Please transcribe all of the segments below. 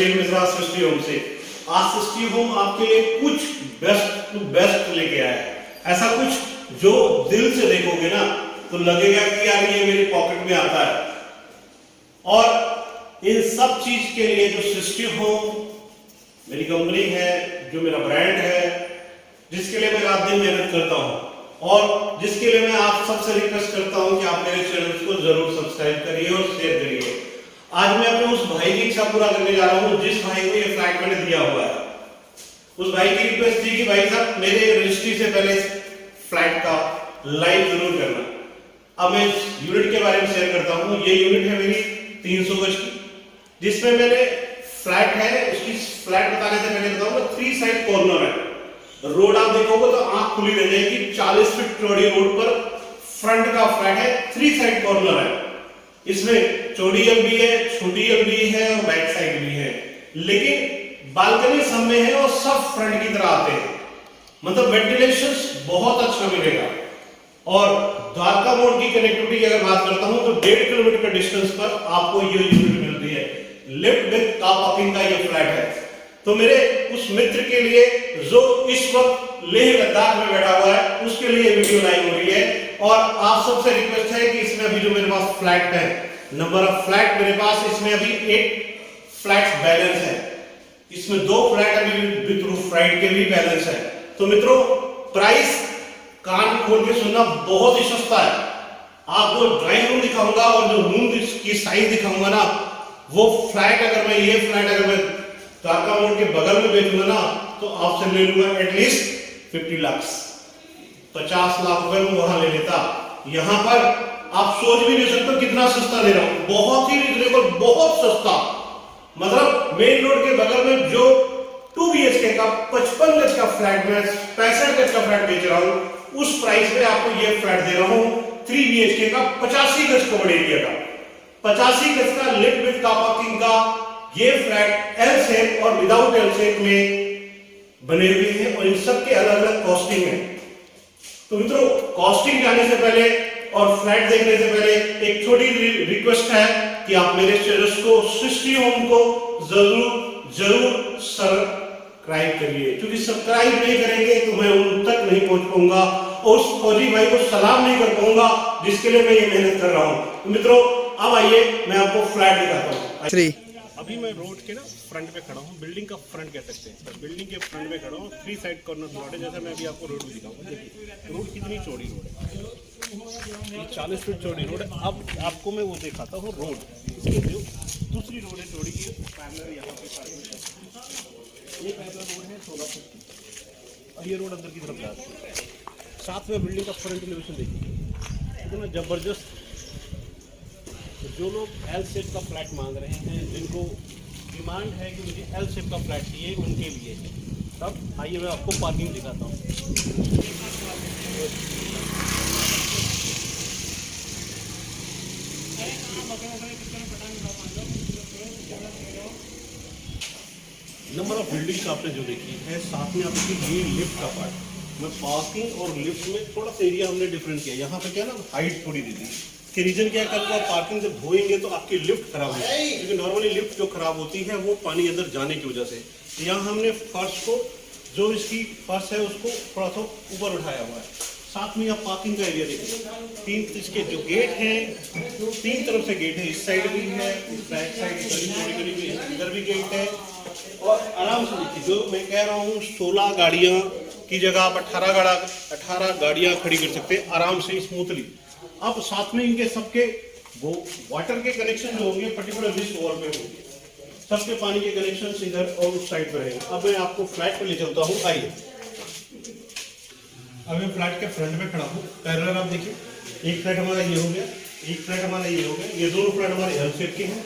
Cell Mishra सृष्टि home से। आज सृष्टि home आपके लिए कुछ बेस्ट टू बेस्ट लेके आया है। ऐसा कुछ जो दिल से देखोगे ना तो लगेगा कि यार ये मेरी पॉकेट में आता है। और इन सब चीज के लिए जो सृष्टि होम मेरी कंपनी है, जो मेरा ब्रांड है, जिसके लिए मैं रात दिन मेहनत करता हूं और जिसके लिए मैं आप सबसे रिक्वेस्ट करता हूं कि आप मेरे चैनल को जरूर सब्सक्राइब करिए और शेयर करिए। आज मैं अपने उस भाई की इच्छा पूरा करने जा रहा हूं जिस भाई को ये फ्लैट मैंने दिया हुआ है। उस भाई की रिक्वेस्ट थी कि भाई साहब मेरे रजिस्ट्री से पहले फ्लैट का लाइव जरूर करना। अब मैं यूनिट के बारे में शेयर करता हूं। ये यूनिट है मेरी 300 गज की, जिसमें मैंने फ्लैट है, उसकी फ्लैट बताने से पहले बताऊंगा 3 साइड कॉर्नर है। रोड आप देखोगे तो आंख खुली रह जाएगी। 40 फीट चौड़ी रोड पर फ्रंट का फ्लैट है, 3 साइड कॉर्नर है। इसमें चौड़ी एल भी है, छोटी एल भी है और बैक साइड भी है, लेकिन बालकनी सब में है और सब फ्रंट की तरह आते हैं। मतलब वेंटिलेशन बहुत अच्छा मिलेगा। और द्वारका मोड़ की कनेक्टिविटी की अगर बात करता हूं तो 1.5 किलोमीटर के डिस्टेंस पर आपको ये यूनिट मिलती है। लिफ्ट विद कार पार्किंग का ये फ्लैट है। तो मेरे उस मित्र के लिए जो इस वक्त लेह लद्दाख में बैठा हुआ है, उसके लिए वीडियो लाइव हो रही है। और आप सबसे रिक्वेस्ट है कि इसमें अभी जो मेरे पास फ्लैट है, नंबर ऑफ फ्लैट मेरे पास इसमें अभी 8 फ्लैट बैलेंस है। इसमें 2 फ्लैट अभी विद रूफ राइट के भी बैलेंस है। तो मित्रों, प्राइस कान खोल के सुनना बहुत ही सस्ता है। आपको ड्राइंग रूम दिखाऊंगा और जो रूम की साइज दिखाऊंगा ना, वो फ्लैट अगर मैं द्वारका मोड़ के बगल में बेचूंगा ना तो आपसे ले लूंगा एटलीस्ट 50 लाख, 50 लाख रुपए में वहां ले लेता। यहां पर आप सोच भी नहीं सकते कितना सस्ता दे रहा हूं। बहुत ही रिजनेबल, बहुत सस्ता। मतलब मेन रोड के बगल में जो 2 BHK का 55 गज का फ्लैट में 65 गज का फ्लैट बेच रहा हूं, उस प्राइस में आपको ये फ्लैट दे रहा हूं 3 BHK का 85 गज कवर एरिया का, 85 गज का लिफ्ट विद कार पार्किंग का ये फ्लैट एल शेप और विदाउट एल शेप में बने हुए हैं और इन सब के अलग अलग कॉस्टिंग है। तो मित्रों, कॉस्टिंग जाने से पहले और फ्लैट देखने से पहले एक छोटी रिक्वेस्ट है कि आप मेरे चैनल को सृष्टि होम को जरूर सब्सक्राइब करिए, क्योंकि सब्सक्राइब नहीं करेंगे तो मैं उन तक नहीं पहुंच पाऊंगा और उस फौजी भाई को सलाम नहीं कर पाऊंगा जिसके लिए मैं ये मेहनत कर रहा हूं। तो मित्रों, अब आइए मैं आपको फ्लैट दिखाता हूं। अभी मैं रोड के ना फ्रंट पे खड़ा हूँ, बिल्डिंग का फ्रंट कह सकते हैं। बिल्डिंग के फ्रंट पे खड़ा हूँ, 3 साइड कॉर्नर प्लॉट है। जैसा मैं अभी आपको रोड भी दिखाऊंगा। देखिए रोड कितनी चौड़ी रोड है, ये 40 फीट चौड़ी रोड है। अब आपको मैं वो दिखाता हूँ रोड, इसके जो दूसरी रोड है चौड़ी की, पैरेलल यहाँ पे ये पैरेलल रोड है 16 फीट की और ये रोड अंदर की तरफ जाती है। साथ में बिल्डिंग का फ्रंट एलिवेशन देखिए कितना जबरदस्त। जो लोग एल शेप का फ्लैट मांग रहे हैं, जिनको डिमांड है कि मुझे एल शेप का फ्लैट चाहिए, उनके लिए। तब आइए मैं आपको पार्किंग दिखाता हूँ। नंबर ऑफ बिल्डिंग्स आपने जो देखी है, साथ में आपकी ये लिफ्ट का पार्ट, मैं पार्किंग और लिफ्ट में थोड़ा सा एरिया हमने डिफरेंट किया। यहाँ पे क्या ना हाइट थोड़ी दी थी। इसके रीजन क्या है, कल को आप पार्किंग जब धोएंगे तो आपकी लिफ्ट खराब होगी, क्योंकि नॉर्मली लिफ्ट जो खराब होती है वो पानी अंदर जाने की वजह से। तो यहाँ हमने फर्श को, जो इसकी फर्श है उसको थोड़ा सा ऊपर उठाया हुआ है। साथ में आप पार्किंग का एरिया देखिए, 3 इसके जो गेट हैं, 3 तरफ से गेट है। इस साइड भी है, बैक साइड इधर भी गेट है। और आराम से देखिए, जो मैं कह रहा हूँ 16 गाड़ियाँ की जगह आप 18 गाड़ियाँ खड़ी कर सकते हैं आराम से, स्मूथली। अब साथ में इनके सबके वो वाटर के कनेक्शन जो होंगे पर्टिकुलर इस वॉल पे होंगे, सबके पानी के कनेक्शन इधर और उस साइड पे रहेंगे। अब मैं आपको फ्लैट पे ले चलता हूँ, आइए। अब मैं फ्लैट के फ्रंट में खड़ा हूँ। पैरेलल आप देखिए, एक फ्लैट हमारा ये हो गया, एक फ्लैट हमारा ये हो गया। ये दोनों फ्लैट हमारे एल शेप के हैं।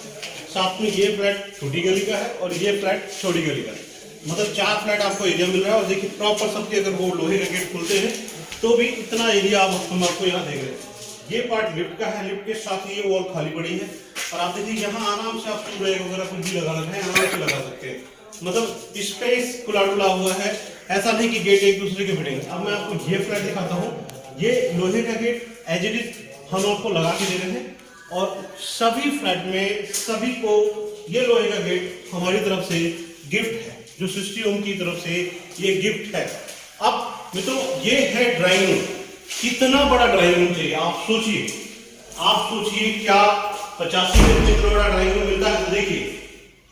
साथ में ये फ्लैट छोटी गली का है और ये फ्लैट छोटी गली का है। मतलब 4 फ्लैट आपको एरिया मिल रहा है। और देखिए प्रॉपर सबके अगर वो लोहे का गेट खुलते हैं तो भी इतना एरिया हम आपको यहाँ देख रहे हैं। ये पार्ट लिफ्ट का है, लिफ्ट के साथ ये वॉल खाली पड़ी है। और आप देखिए यहाँ आराम से आप ट्यूबलाइट वगैरह कुछ भी लगाना है आराम से लगा सकते हैं। मतलब स्पेस खुला डुला हुआ है, ऐसा नहीं कि गेट एक दूसरे के भिड़ेंगे। अब मैं आपको ये फ्लैट दिखाता हूँ। ये लोहे का गेट एज इट इज हम आपको लगा के दे रहे हैं। और सभी फ्लैट में सभी को ये लोहे का गेट हमारी तरफ से गिफ्ट है, जो सृष्टि होम की तरफ से ये गिफ्ट है। अब मित्रों ये है ड्राइंग रूम। कितना बड़ा ड्राइंग रूम चाहिए आप सोचिए क्या 85 गज में इतना बड़ा ड्राइंग रूम मिलता है? तो देखिए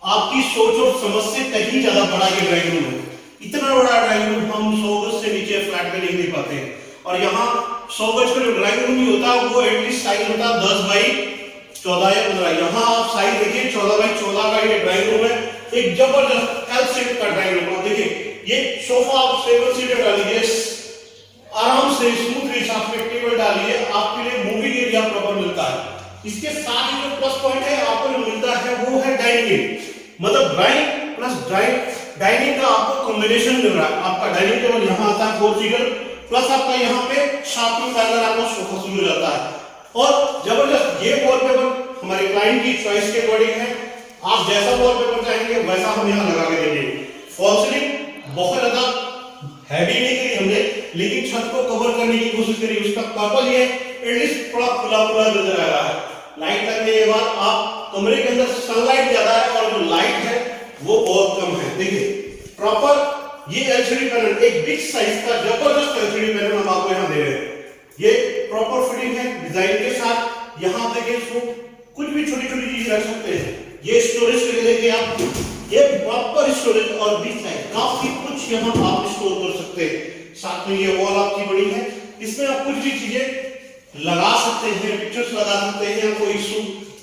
आपकी सोच और समझ से कहीं ज्यादा बड़ा ये ड्राइंग रूम है। इतना बड़ा ड्राइंग रूम हम 100 गज से नीचे फ्लैट में नहीं दे पाते हैं। और यहाँ 100 गज का जो ड्राइंग रूम भी होता है वो एटलीस्ट साइज होता है 10 बाई 14 या 15। यहाँ आप साइज देखिए 14 बाई 14 का ये ड्राइंग रूम है। एक जबरदस्त एल शेप का ड्राइंग रूम। आप देखिए ये सोफा आप 7 सीटर डालिए, आराम से स्मूथ हिसाब में टेबल डालिए, आपके लिए मूविंग एरिया प्रॉपर मिलता है। इसके साथ ही जो प्लस पॉइंट है आपको जो मिलता है वो है डाइनिंग, मतलब ड्राइंग प्लस डाइनिंग का आपको कॉम्बिनेशन मिल रहा है। आपका डाइनिंग टेबल यहाँ आता है 4 सीटर, प्लस आपका यहाँ पे शार्पनिंग पैनल आपका सोफा शुरू हो जाता है। और जबरदस्त ये वॉलपेपर हमारे क्लाइंट की चॉइस के अकॉर्डिंग है। आप जैसा वॉलपेपर चाहेंगे वैसा हम यहाँ लगा के देंगे। फॉल सीलिंग बहुत ज्यादा हैवी नहीं करी हमने, लेकिन छत को कवर करने की कोशिश करी। उसका पर्पल ये एटलीस्ट थोड़ा खुला नजर आ रहा है। लाइट लगने के बाद आप कमरे के अंदर सनलाइट ज्यादा है और जो लाइट है वो बहुत कम है। देखिए प्रॉपर ये एलसीडी पैनल, एक बिग साइज का जबरदस्त एलसीडी पैनल हम आपको यहाँ दे रहे हैं। ये प्रॉपर फिटिंग है डिजाइन के साथ। यहाँ देखिए इसको कुछ भी छोटी छोटी चीज रख सकते हैं। ये स्टोरेज के लिए देखिए आप, ये प्रॉपर स्टोरेज और बिग साइज काफी कुछ यहाँ आप स्टोर कर सकते हैं। साथ में ये वॉल आपकी बड़ी है, इसमें आप कुछ भी चीजें लगा सकते हैं, पिक्चर्स लगा सकते हैं, या कोई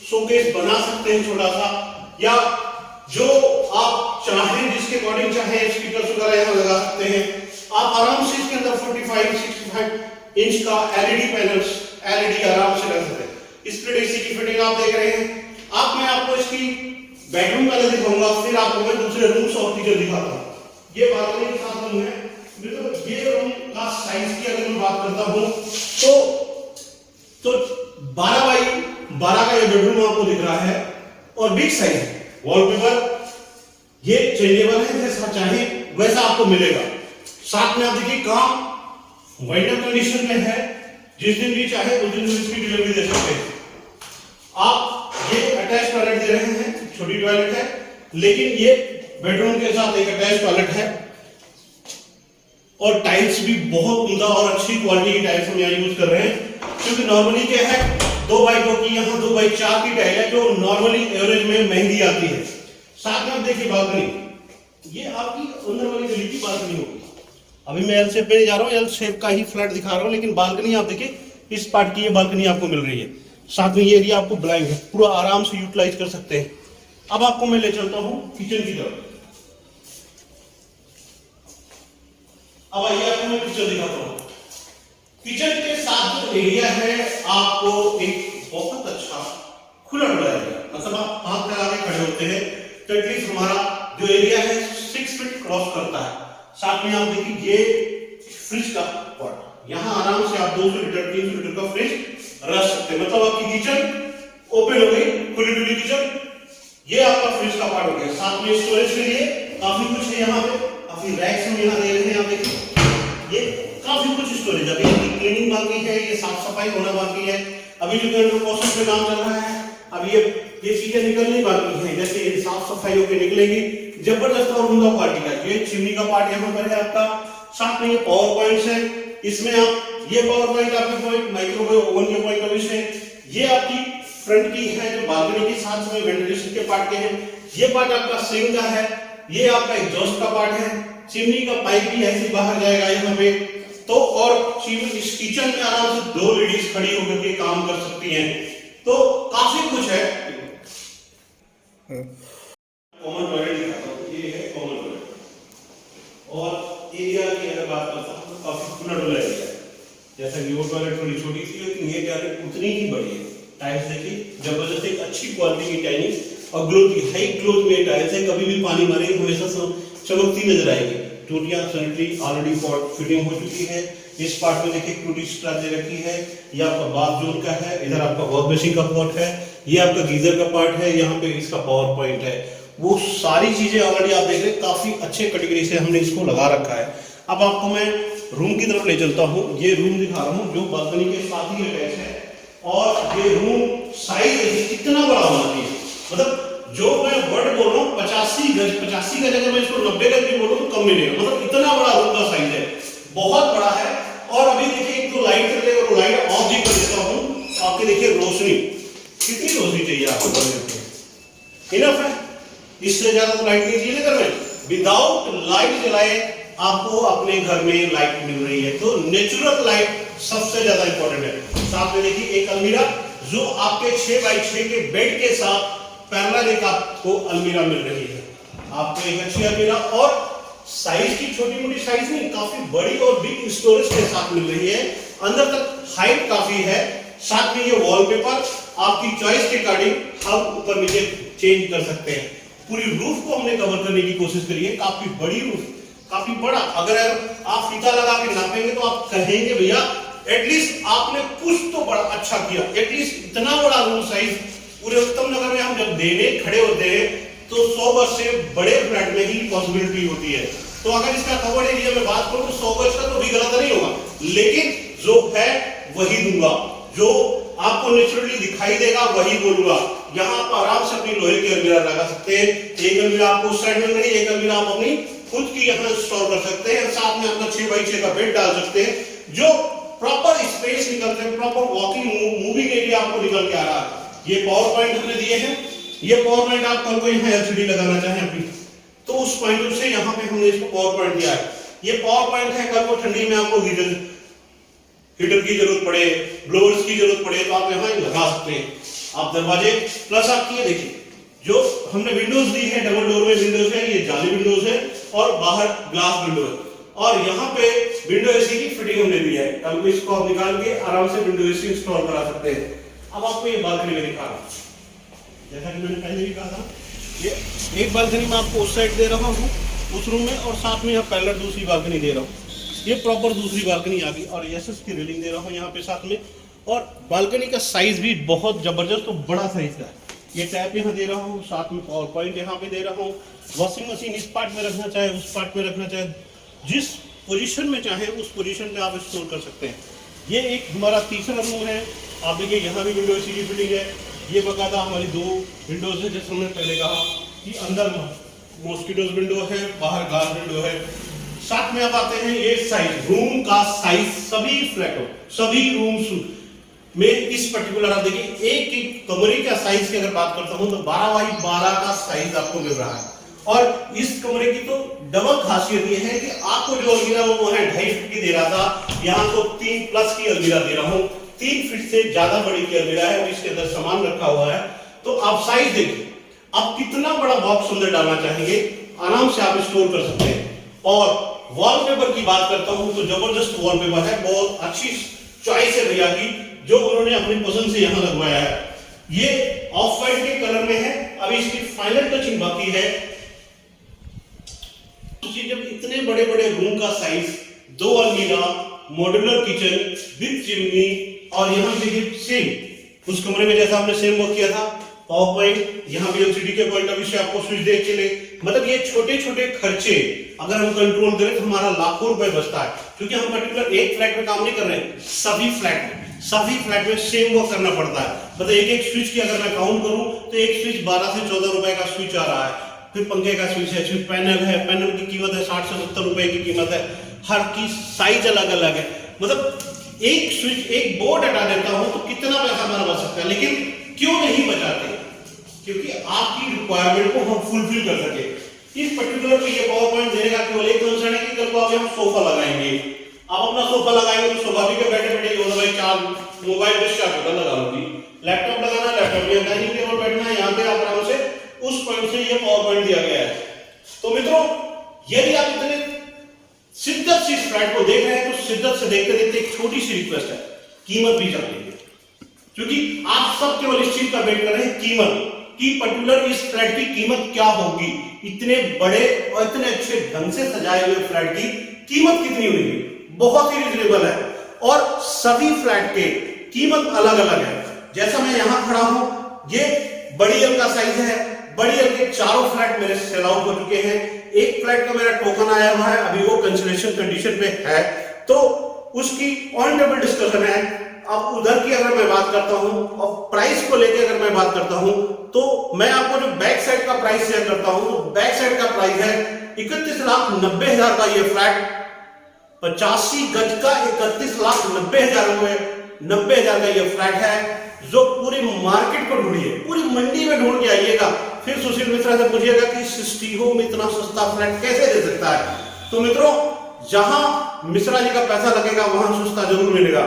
शोकेस बना सकते हैं छोटा सा, या जो आप चाहें जिसके अकॉर्डिंग चाहें स्पीकर्स वगैरह यहाँ लगा सकते हैं। आप आराम से इसके अंदर 45-65 इंच का एलईडी पैनल्स, एलईडी आराम से लगा सकते हैं। स्प्लिट एसी की फिटिंग आप देख रहे हैं। आप मैं आपको इसकी बेडरूम पहले दिखाऊंगा, फिर आपको मैं दूसरे रूम्स और फीचर दिखाता हूँ। ये बालकनी के साथ रूम है। मतलब ये रूम का साइज की अगर मैं बात करता हूँ तो 12 बाई 12 का ये बेडरूम आपको दिख रहा है और बिग साइज। वॉलपेपर ये चेंजेबल है, जैसा चाहे वैसा आपको मिलेगा। साथ में आप देखिए काम वाइंडर कंडीशन में है, जिस दिन भी चाहे उस दिन इसकी डिलीवरी दे सकते हैं आप। ये अटैच टॉयलेट दे रहे हैं, छोटी टॉयलेट है, लेकिन ये बेडरूम के साथ एक अटैच टॉयलेट है। और टाइल्स भी बहुत उम्दा और अच्छी क्वालिटी की टाइल्स हम यहाँ यूज कर रहे हैं, क्योंकि नॉर्मली क्या है 2x2 की, यहाँ 2x4 की टाइल है जो नॉर्मली एवरेज में महंगी आती है। साथ में आप देखिए बालकनी, ये आपकी अंदर वाली गली की बालकनी होगी। अभी मैं एल शेप पे नहीं जा रहा हूँ, एल शेप का ही फ्लैट दिखा रहा हूँ, लेकिन बालकनी आप देखिए इस पार्ट की ये बालकनी आपको मिल रही है। साथ में ये एरिया आपको ब्लैंक है, पूरा आराम से यूटिलाइज कर सकते हैं। अब आपको मैं ले चलता हूँ किचन की तरफ। अब आइए आपको मैं किचन दिखाता हूँ। किचन के साथ जो एरिया है आपको एक बहुत अच्छा खुला डुला एरिया, मतलब आप हाथ लगा के खड़े होते हैं तो एटलीस्ट हमारा जो एरिया है 6 फीट क्रॉस करता है। साथ में आप देखिए ये फ्रिज का पॉट, यहाँ आराम से आप 200 लीटर 300 लीटर का फ्रिज रख सकते हैं। मतलब आपकी किचन ओपन हो गई, खुली डुली किचन। ये आपका फ्रिज का पार्ट हो गया। साथ में स्टोरेज के लिए काफी कुछ है यहाँ पे, काफी रैक्स हम यहाँ दे रहे हैं। आप देखिए ये काफी कुछ स्टोरेज। अभी इसकी क्लीनिंग बाकी है, ये साफ सफाई होना बाकी है। अभी जो कंट्रोल प्रोसेस पे काम चल रहा है, अब ये चीजें निकलनी बाकी है, जैसे ये साफ सफाई होकर निकलेगी। जबरदस्त और उम्दा क्वालिटी का ये चिमनी का पार्ट यहाँ पर है आपका। साथ में ये पावर पॉइंट्स है, इसमें आप ये पावर पॉइंट आपके पॉइंट माइक्रोवेव ओवन के पॉइंट ऑफ व्यू से। ये आपकी फ्रंट की है जो बालकनी के साथ में वेंटिलेशन के पार्ट के हैं। ये पार्ट आपका सिंक का है, ये आपका एग्जॉस्ट का पार्ट है। चिमनी का पाइप भी ऐसे बाहर जाएगा यहाँ पे तो। और इस किचन में आराम से 2 लेडीज खड़ी होकर के काम कर सकती हैं, तो काफी कुछ है। कॉमन टॉयलेट दिखाता हूँ, ये है कॉमन टॉयलेट। और एरिया की अगर बात करता हूँ तो काफी खुला डुला एरिया है। जैसा कि वो टॉयलेट थोड़ी छोटी थी, लेकिन ये टॉयलेट उतनी ही बड़ी है। टाइल्स देखिए जबरदस्त, एक अच्छी क्वालिटी की टाइल्स और ग्लोथ की हाई ग्लोथ में टाइल्स है। कभी भी पानी मारेंगे हमेशा चमकती नजर आएगी। टूटियां सैनिटरी ऑलरेडी फिटिंग हो चुकी है। इस पार्ट में देखिए टूटी स्ट्रैप दे रखी है। ये आपका बाथ जोन का है, इधर आपका वॉश बेसिन का पॉट है, ये आपका गीजर का पार्ट है, यहाँ पे इसका पावर पॉइंट है। वो सारी चीजें ऑलरेडी आप देख रहे हैं, काफी अच्छे कैटेगरी से हमने इसको लगा रखा है। अब आपको मैं रूम की तरफ ले चलता हूँ। ये रूम दिखा रहा हूँ जो बालकनी के साथ ही अटैच है। और ये रूम साइज कितना बड़ा होना चाहिए, मतलब जो मैं वर्ड बोल रहा हूँ 85 गज अगर मैं इसको 90 गज भी बोलूँ तो कम मिलेगा, मतलब इतना बड़ा रूम का साइज है, बहुत बड़ा है। और अभी देखिए एक तो लाइट चल रही है और लाइट ऑफ भी कर देता हूँ, आपके देखिए रोशनी, कितनी रोशनी चाहिए आपको, इनफ है, इससे ज्यादा तो लाइट नहीं चाहिए घर में। विदाउट लाइट जलाए आपको अपने घर में लाइट मिल रही है, तो नेचुरल लाइट सबसे ज्यादा इंपॉर्टेंट है। साथ में देखिए एक अलमीरा जो आपके 6x6 के बेड के साथ पैरेलल एक आपको अलमीरा मिल रही है, आपको एक अच्छी अलमीरा, और साइज की छोटी मोटी साइज नहीं, काफी बड़ी और बिग स्टोरेज के साथ मिल रही है, अंदर तक हाइट काफी है। साथ में ये वॉलपेपर आपकी चॉइस के अकॉर्डिंग हम ऊपर नीचे चेंज कर सकते हैं। पूरी रूफ को हमने कवर करने की कोशिश करी है, काफी बड़ी रूफ, काफी बड़ा। अगर आप फीता लगा के नापेंगे तो आप कहेंगे भैया एटलीस्ट आपने कुछ तो बड़ा अच्छा किया, एटलीस्ट इतना बड़ा रूम साइज पूरे उत्तम नगर में हम जब देने खड़े होते हैं तो 100 गज से बड़े फ्लैट में ही पॉसिबिलिटी होती है। तो अगर इसका कवर्ड एरिया में बात करूं तो 100 गज का तो भी गलत नहीं होगा, लेकिन जो है वही दूंगा, जो आपको नेचुरली दिखाई देगा वही बोलूंगा। यहाँ आप आराम से अपनी लोहे की अलमीरा लगा सकते हैं, एक अलमीरा आपको उस साइड में मिलेगी, एक अलमीरा आप अपनी खुद की यहाँ इंस्टॉल कर सकते हैं, साथ में अपना 6x6 का बेड डाल सकते हैं, जो प्रॉपर स्पेस निकलते हैं, प्रॉपर वॉकिंग मूविंग एरिया आपको निकल के आ रहा है। ये पावर पॉइंट हमने दिए हैं, ये पावर पॉइंट आप कल को यहाँ एलसीडी लगाना चाहें अपनी, तो उस पॉइंट से यहाँ पे हमने इसको पावर पॉइंट दिया है। ये पावर पॉइंट है, कल को ठंडी में आपको हीटर की जरूरत पड़े, ब्लोअर्स की जरूरत पड़े, तो आप यहाँ लगा सकते हैं। आप दरवाजे प्लस आपकी ये देखिए जो हमने विंडोज दी है, डबल डोर में विंडोज है, ये जाली विंडोज है और बाहर ग्लास विंडो है, और यहाँ पे विंडो एसी की फिटिंग हमने दी है। कल इसको आप निकाल के आराम से विंडो एसी इंस्टॉल करा सकते हैं। अब आपको ये बालकनी में दिखा रहा हूं, जैसा कि मैंने पहले भी कहा था, ये एक बालकनी में आपको उस साइड दे रहा हूँ उस रूम में, और साथ में यहाँ पैरेलल दूसरी बालकनी दे रहा हूँ, ये प्रॉपर दूसरी बालकनी आ गई, और एसएस की रेलिंग दे रहा हूँ यहाँ पे साथ में। और बालकनी का साइज भी बहुत जबरदस्त और बड़ा साइज का है। ये टैप यहाँ दे रहा हूँ, साथ में पावर पॉइंट यहाँ पे दे रहा हूँ, वॉशिंग मशीन इस पार्ट में रखना चाहे उस पार्ट में रखना चाहे, जिस पोजीशन में चाहे उस पोजीशन में आप स्टोर कर सकते हैं। ये एक हमारा तीसरा रूम है, आप देखिए यहाँ भी विंडो एसी की फिटिंग है। ये बकायदा हमारी 2 विंडोज है, जैसे हमने पहले कहा कि अंदर मॉस्किटोज विंडो है, बाहर ग्लास विंडो है। साथ में आप आते हैं ये साइज, रूम का साइज सभी फ्लैटों सभी रूम्स में इस पर्टिकुलर आप देखिए एक कमरे का साइज की अगर बात करता हूं तो 12x12 का साइज आपको मिल रहा है। और इस कमरे की तो डबल खासियत ये है कि आपको जो अलमीरा वो है 2.5 फीट की दे रहा था, यहाँ तो 3 प्लस की अलमीरा दे रहा हूँ, 3 फीट से ज्यादा बड़ी की अलमीरा है, इसके अंदर सामान रखा हुआ है। तो आप साइज देखिए, आप कितना बड़ा बॉक्स अंदर डालना चाहेंगे आराम से आप स्टोर कर सकते हैं। और वॉलपेपर की बात करता हूं तो जबरदस्त वॉलपेपर है, बहुत अच्छी चॉइस है भैया की, जो उन्होंने अपनी पसंद से यहाँ लगवाया है। ये ऑफ वाइट के कलर में है, अभी इसकी फाइनल टचिंग बाकी है। जब इतने बड़े बड़े रूम का साइज, 2 अलमीरा, मॉड्यूलर किचन विद चिमनी, और यहाँ देखिए सेम उस कमरे में जैसा हमने सेम वर्क किया था, पावर पॉइंट, यहाँ भी एलसीडी के पॉइंट ऑफ व्यू से आपको स्विच देख चले। मतलब ये छोटे छोटे खर्चे अगर हम कंट्रोल करें तो हमारा लाखों रुपए बचता है, क्योंकि हम पर्टिकुलर एक फ्लैट में काम नहीं कर रहे हैं, सभी फ्लैट में सेम वर्क करना पड़ता है। मतलब एक स्विच की अगर मैं काउंट करूं तो एक स्विच 12 से 14 रुपए का स्विच आ रहा है, फिर पंखे का स्विच है, स्विच पैनल है, पैनल की कीमत है 60 से 70 रुपए की कीमत है, हर की साइज अलग अलग है। मतलब एक स्विच एक बोर्ड हटा देता हूं तो कितना पैसा हमारा बच सकता है। लेकिन क्यों नहीं बचाते? क्योंकि आपकी रिक्वायरमेंट को हम फुलफिल कर सके। इस पर्टिकुलर में ये पावर पॉइंट देने का केवल एक कंसर्न है कि कल को आप यहाँ सोफा लगाएंगे, आप अपना सोफा लगाएंगे तो सोफा भी के बैठे बैठे ये भाई चार्ज मोबाइल पे चार्ज लगा लूंगी, लैपटॉप लगाना लैपटॉप में, डाइनिंग टेबल बैठना है, यहाँ पे आप आराम से उस पॉइंट से ये पावर पॉइंट दिया गया है। तो मित्रों, यदि आप इतने शिद्दत से इस फ्लैट को देख रहे हैं तो शिद्दत से देखते देखते एक छोटी सी रिक्वेस्ट है, कीमत भी जान लीजिए, क्योंकि आप सब केवल इस चीज का वेट कर रहे हैं कीमत की, पर्टिकुलर इस फ्लैट की कीमत क्या होगी। इतने बड़े और इतने अच्छे ढंग से सजाए हुए फ्लैट की कीमत कितनी होगी? बहुत ही रिजनेबल है, और सभी फ्लैट के कीमत अलग अलग है। जैसा मैं यहां खड़ा हूं, ये बड़ी एल का साइज है, बड़ी एल के चारों फ्लैट मेरे सेल आउट हो चुके हैं। एक फ्लैट का मेरा टोकन आया हुआ है, अभी वो कैंसिलेशन कंडीशन पे है, तो उसकी ऑन टेबल डिस्कशन है। अब उधर की अगर मैं बात करता हूं और प्राइस को लेकर अगर मैं बात करता हूं, तो मैं आपको जो बैक साइड का प्राइस शेयर करता हूं, तो बैक साइड का प्राइस है 31,90,000 का ये फ्लैट, 85 गज का 31,90,000 रुपए, 90,000 का ये फ्लैट है, जो पूरी मार्केट को ढूंढिए, पूरी मंडी में ढूंढ के आइएगा, फिर सुशील मिश्रा से पूछिएगा कि सिटी होम इतना सस्ता फ्लैट कैसे दे सकता है। तो मित्रों, जहां मिश्रा जी का पैसा लगेगा वहां सस्ता जरूर मिलेगा,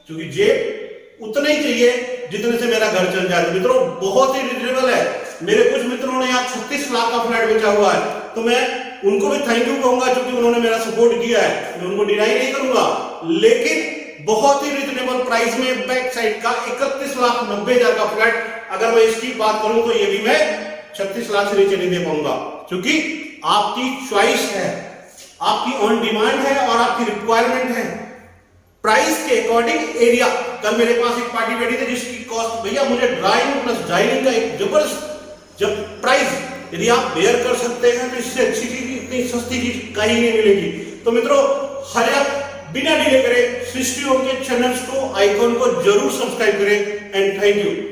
क्योंकि जेब उतना ही चाहिए जितने से मेरा घर चल जाए। मित्रों, बहुत ही रिजनेबल है। मेरे कुछ मित्रों ने यहाँ 36 लाख का फ्लैट बेचा हुआ है, तो मैं उनको भी थैंक यू कहूंगा, क्योंकि उन्होंने मेरा सपोर्ट किया है, मैं उनको डिनाई नहीं करूंगा। लेकिन बहुत ही रिजनेबल प्राइस में बैक साइड का 31,90,000 का फ्लैट, अगर मैं इसकी बात करूं तो ये भी मैं 36 लाख से नीचे नहीं दे पाऊंगा, क्योंकि आपकी चॉइस है, आपकी ऑन डिमांड है और आपकी रिक्वायरमेंट है। प्राइस के अकॉर्डिंग एरिया, कल मेरे पास एक पार्टी बैठी थी जिसकी कॉस्ट, भैया मुझे ड्राइंग प्लस डाइनिंग का एक जबरदस्त जब प्राइस यदि आप बेयर कर सकते हैं तो इससे अच्छी चीज, इतनी सस्ती चीज कहीं नहीं मिलेगी। तो मित्रों, हर एक बिना डिले करे सृष्टि होम के चैनल्स को, आइकॉन को जरूर सब्सक्राइब करें। And thank you.